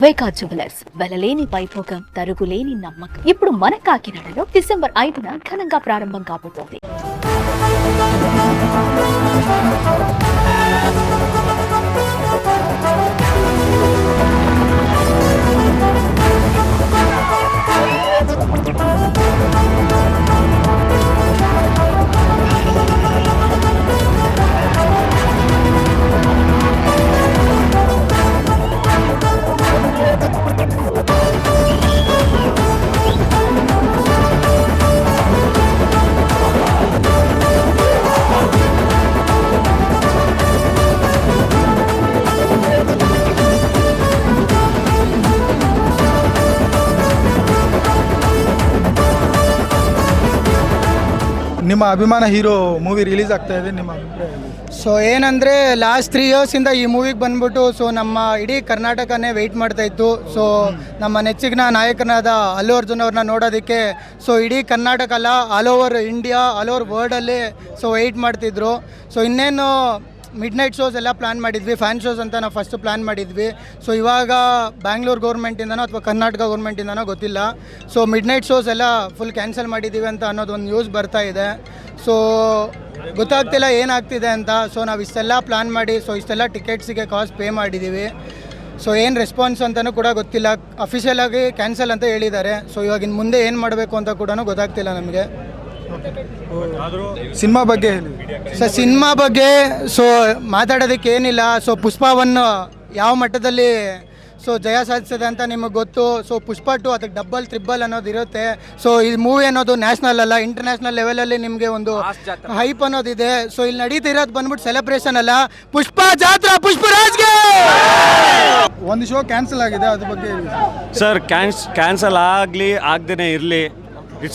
వైకా jewellers వెలలేని Vaibhogam తరుగులేని నమ్మకం. ఇప్పుడు మన కాకినాడలో డిసెంబర్ 5న ఘనంగా ప్రారంభం కాబోతోంది. ನಿಮ್ಮ ಅಭಿಮಾನ ಹೀರೋ ಮೂವಿ ರಿಲೀಸ್ ಆಗ್ತಾ ಇದೆ, ನಿಮ್ಮ ಅಭಿಪ್ರಾಯ? ಸೊ ಏನಂದರೆ ಲಾಸ್ಟ್ 3 ಇಯರ್ಸಿಂದ ಈ ಮೂವಿಗೆ ಬಂದ್ಬಿಟ್ಟು ಸೊ ನಮ್ಮ ಇಡೀ ಕರ್ನಾಟಕನೇ ವೆಯ್ಟ್ ಮಾಡ್ತಾ ಇತ್ತು. ಸೊ ನಮ್ಮ ನೆಚ್ಚಿನ ನಾಯಕನಾದ ಅಲ್ಲು ಅರ್ಜುನ್ ಅವ್ರನ್ನ ನೋಡೋದಕ್ಕೆ ಸೊ ಇಡೀ ಕರ್ನಾಟಕ ಅಲ್ಲ, all over India, all over ವರ್ಲ್ಡಲ್ಲಿ ಸೊ ವೆಯ್ಟ್ ಮಾಡ್ತಿದ್ರು. ಸೊ ಇನ್ನೇನು ಮಿಡ್ ನೈಟ್ ಶೋಸ್ ಎಲ್ಲ ಪ್ಲ್ಯಾನ್ ಮಾಡಿದ್ವಿ, ಫ್ಯಾನ್ ಶೋಸ್ ಅಂತ ನಾವು ಫಸ್ಟು ಪ್ಲ್ಯಾನ್ ಮಾಡಿದ್ವಿ. ಸೊ ಇವಾಗ ಬ್ಯಾಂಗ್ಳೂರು ಗೌರ್ಮೆಂಟಿಂದನೋ ಅಥವಾ ಕರ್ನಾಟಕ ಗೌರ್ಮೆಂಟಿಂದನೋ ಗೊತ್ತಿಲ್ಲ, ಸೊ ಮಿಡ್ ನೈಟ್ ಶೋಸ್ ಎಲ್ಲ ಫುಲ್ ಕ್ಯಾನ್ಸಲ್ ಮಾಡಿದ್ದೀವಿ ಅಂತ ಅನ್ನೋದೊಂದು ನ್ಯೂಸ್ ಬರ್ತಾ ಇದೆ. ಸೊ ಗೊತ್ತಾಗ್ತಿಲ್ಲ ಏನಾಗ್ತಿದೆ ಅಂತ. ಸೊ ನಾವು ಇಷ್ಟೆಲ್ಲ ಪ್ಲ್ಯಾನ್ ಮಾಡಿ ಸೊ ಇಷ್ಟೆಲ್ಲ ಟಿಕೆಟ್ಸಿಗೆ ಕಾಸ್ಟ್ ಪೇ ಮಾಡಿದ್ದೀವಿ. ಸೊ ಏನು ರೆಸ್ಪಾನ್ಸ್ ಅಂತಲೂ ಕೂಡ ಗೊತ್ತಿಲ್ಲ. ಅಫಿಷಿಯಲಾಗಿ ಕ್ಯಾನ್ಸಲ್ ಅಂತ ಹೇಳಿದ್ದಾರೆ. ಸೊ ಇವಾಗ ಇನ್ನು ಮುಂದೆ ಏನು ಮಾಡಬೇಕು ಅಂತ ಕೂಡ ಗೊತ್ತಾಗ್ತಿಲ್ಲ ನಮಗೆ. ಸಿನಿಮಾ ಬಗ್ಗೆ ಹೇಳಿ ಸರ್. ಸಿನಿಮಾ ಬಗ್ಗೆ ಸೊ ಮಾತಾಡೋದಕ್ಕೆ ಏನಿಲ್ಲ. ಸೊ ಪುಷ್ಪ 1 ಯಾವ ಮಟ್ಟದಲ್ಲಿ ಸೊ ಜಯ ಸಾಧಿಸಿದೆ ಅಂತ ನಿಮಗೆ ಗೊತ್ತು. ಸೊ ಪುಷ್ಪ 2 ಅದಕ್ಕೆ ಡಬಲ್ ಟ್ರಿಬಲ್ ಅನ್ನೋದು ಇರುತ್ತೆ. ಸೊ ಈ ಮೂವಿ ಅನ್ನೋದು ನ್ಯಾಷನಲ್ ಅಲ್ಲ, ಇಂಟರ್ನ್ಯಾಷನಲ್ ಲೆವೆಲಲ್ಲಿ ನಿಮಗೆ ಒಂದು ಹೈಪ್ ಅನ್ನೋದಿದೆ. ಸೊ ಇಲ್ಲಿ ನಡೀತಿರೋದು ಬಂದ್ಬಿಟ್ಟು ಸೆಲೆಬ್ರೇಷನ್ ಅಲ್ಲ, ಪುಷ್ಪ ಜಾತ್ರಾ, ಪುಷ್ಪರಾಜ್ಗೆ. ಒಂದು ಶೋ ಕ್ಯಾನ್ಸಲ್ ಆಗಿದೆ, ಅದ್ರ ಬಗ್ಗೆ ಹೇಳಿ ಸರ್. ಕ್ಯಾನ್ಸಲ್ ಆಗದೇನೆ ಇರಲಿ,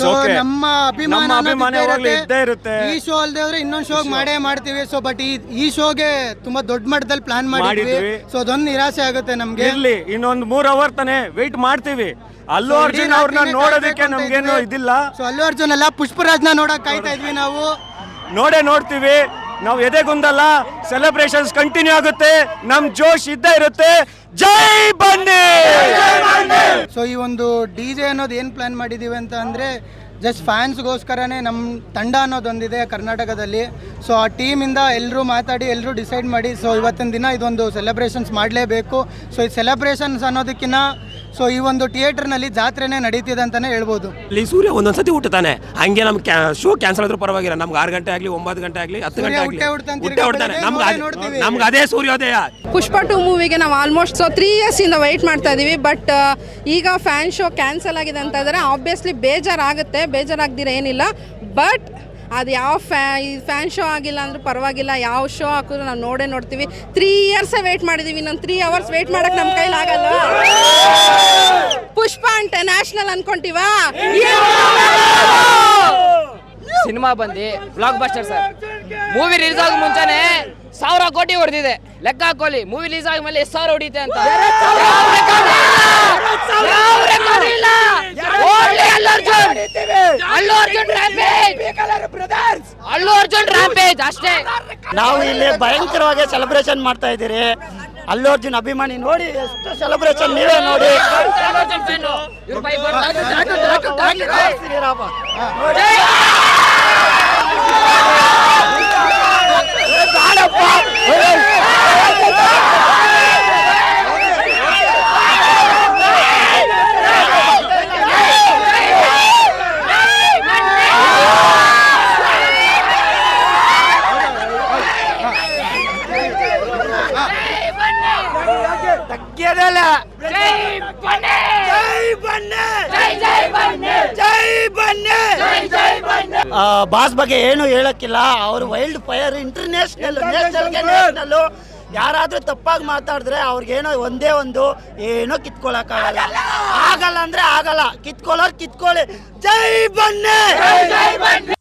ಸೊ ನಮ್ಮ ಅಭಿಮಾನ ಇದ್ದೇ ಇರುತ್ತೆ. ಈ ಶೋ ಅಲ್ಲದೆ ಹೋದ್ರೆ ಇನ್ನೊಂದು ಶೋಗೆ ಮಾಡೇ ಮಾಡ್ತೀವಿ. ಸೊ ಬಟ್ ಈ ಶೋಗೆ ತುಂಬಾ ದೊಡ್ಡ ಮಟ್ಟದಲ್ಲಿ ಪ್ಲಾನ್ ಮಾಡಿದ್ವಿ. ಸೊ ಅದೊಂದು ನಿರಾಸೆ ಆಗುತ್ತೆ ನಮ್ಗೆ. ಇರ್ಲಿ, ಇನ್ನೊಂದು 3 ಅವರ್ ತಾನೆ ವೆಯ್ಟ್ ಮಾಡ್ತೀವಿ. ಅಲ್ಲು ಅರ್ಜುನ್ ಅವ್ರನ್ನ ನೋಡೋದಕ್ಕೆ ನಮ್ಗೇನು ಇದಿಲ್ಲ. ಸೊ ಅಲ್ಲು ಅರ್ಜುನ್ ಅಲ್ಲ, ಪುಷ್ಪರಾಜ್ನ ನೋಡಕ್ ಕಾಯ್ತಾ ಇದ್ವಿ ನಾವು. ನೋಡ್ತೀವಿ. ನಾವು ಎದೆಗುಂದಲ್ಲ, ಸೆಲೆಬ್ರೇಷನ್ಸ್ ಕಂಟಿನ್ಯೂ ಆಗುತ್ತೆ, ನಮ್ ಜೋಶ್ ಇದ್ದೇ ಇರುತ್ತೆ. ಜೈ ಬನ್ನಿ. ಸೊ ಈ ಒಂದು DJ ಅನ್ನೋದು ಏನು ಪ್ಲಾನ್ ಮಾಡಿದ್ದೀವಿ ಅಂತ ಅಂದರೆ ಜಸ್ಟ್ ಫ್ಯಾನ್ಸ್ಗೋಸ್ಕರನೇ ನಮ್ಮ ತಂಡ ಅನ್ನೋದೊಂದಿದೆ ಕರ್ನಾಟಕದಲ್ಲಿ. ಸೊ ಆ ಟೀಮಿಂದ ಎಲ್ಲರೂ ಮಾತಾಡಿ ಎಲ್ಲರೂ ಡಿಸೈಡ್ ಮಾಡಿ ಸೊ ಇವತ್ತಿನ ದಿನ ಇದೊಂದು ಸೆಲೆಬ್ರೇಷನ್ಸ್ ಮಾಡಲೇಬೇಕು. ಸೊ ಈ ಸೆಲೆಬ್ರೇಷನ್ಸ್ ಅನ್ನೋದಕ್ಕಿಂತ ಸೊ ಈ ಒಂದು ಥಿಯೇಟರ್ನಲ್ಲಿ ಜಾತ್ರೆನೇ ನಡೀತಿದೆ ಅಂತಲೇ ಹೇಳ್ಬೋದು. ಇಲ್ಲಿ ಸೂರ್ಯ ಒಂದೊಂದ್ಸತಿ ಹುಟ್ಟುತ್ತಾನೆ, ಹಂಗೆ ನಮ್ಗೆ ಶೋ ಕ್ಯಾನ್ಸಲ್ ಆದ್ರೂ ಪರವಾಗಿಲ್ಲ. ನಮ್ಗೆ 6 ಗಂಟೆ ಆಗಲಿ 9 ಗಂಟೆ ಆಗಲಿ 10 ಗಂಟೆ ಆಗಲಿ ಹುಟ್ಟುತ್ತಾನೆ. ನಮ್ಗೆ ಅದೇ ಸೂರ್ಯೋದಯ. ಪುಷ್ಪ 2 ಮೂವಿಗೆ ನಾವು ಆಲ್ಮೋಸ್ಟ್ 3 ಇಯರ್ಸಿಂದ ವೆಯ್ಟ್ ಮಾಡ್ತಾ ಇದ್ದೀವಿ. ಬಟ್ ಈಗ ಫ್ಯಾನ್ ಶೋ ಕ್ಯಾನ್ಸಲ್ ಆಗಿದೆ ಅಂತ ಇದ್ದಾರೆ. ಆಬ್ವಿಯಸ್ಲಿ ಬೇಜಾರಾಗುತ್ತೆ, ಬೇಜಾರಾಗ್ದಿರ ಏನಿಲ್ಲ. ಬಟ್ ಅದು ಯಾವ ಫ್ಯಾನ್ ಶೋ ಆಗಿಲ್ಲ ಅಂದ್ರೂ ಪರವಾಗಿಲ್ಲ, ಯಾವ ಶೋ ಹಾಕಿದ್ರು ನಾವು ನೋಡ್ತೀವಿ. 3 ಇಯರ್ಸೇ ವೆಯ್ಟ್ ಮಾಡಿದ್ದೀವಿ, ಇನ್ನೊಂದು 3 ಅವರ್ಸ್ ವೆಯ್ಟ್ ಮಾಡೋಕ್ಕೆ ನಮ್ಮ ಕೈಲಿ ಆಗಲ್ಲ. ಪುಷ್ಪ ಅಂತ ನ್ಯಾಷನಲ್ ಅನ್ಕೊಂತೀವಾ? ಸಿನಿಮಾ ಬಂದು blockbuster sir. Movie release ಆಗೋ ಮುಂಚೆನೆ 1000 ಕೋಟಿ ಹೊಡೆದಿದೆ. ಲೆಕ್ಕ ಹಾಕೊಳ್ಳಿ, ಮೂವಿ ರಿಲೀಸ್ ಆದ್ಮೇಲೆ ಎಷ್ಟು ಸಾವಿರ ಹೊಡಿತೆ ಅಂತ. ಅಲ್ಲು ಅರ್ಜುನ್ ರ್ಯಾಂಪೇಜ್ ಅಷ್ಟೇ. ನಾವು ಇಲ್ಲಿ ಭಯಂಕರವಾಗಿ ಸೆಲೆಬ್ರೇಷನ್ ಮಾಡ್ತಾ ಇದ್ದೀರಿ. ಅಲ್ಲು ಅರ್ಜುನ್ ಅಭಿಮಾನಿ ನೋಡಿ, ಎಷ್ಟು ಸೆಲೆಬ್ರೇಷನ್ ನೀವೇ ನೋಡಿ. ಬಾಸ್ ಬಗ್ಗೆ ಏನು ಹೇಳಕ್ಕಿಲ್ಲ. ಅವರು ವೈಲ್ಡ್ ಫೈರ್, ಇಂಟರ್ನ್ಯಾಷನಲ್, ನ್ಯಾಷನಲ್. ಯಾರಾದ್ರೂ ತಪ್ಪಾಗಿ ಮಾತಾಡಿದ್ರೆ ಅವ್ರಿಗೇನೋ ಒಂದೇ ಒಂದು ಏನೋ ಕಿತ್ಕೊಳಕ್ಕಾಗಲ್ಲ. ಆಗಲ್ಲ ಅಂದ್ರೆ ಆಗಲ್ಲ, ಕಿತ್ಕೊಳ್ಳೋರು ಕಿತ್ಕೊಳ್ಳಿ. ಜೈ ಬನ್ನಿ.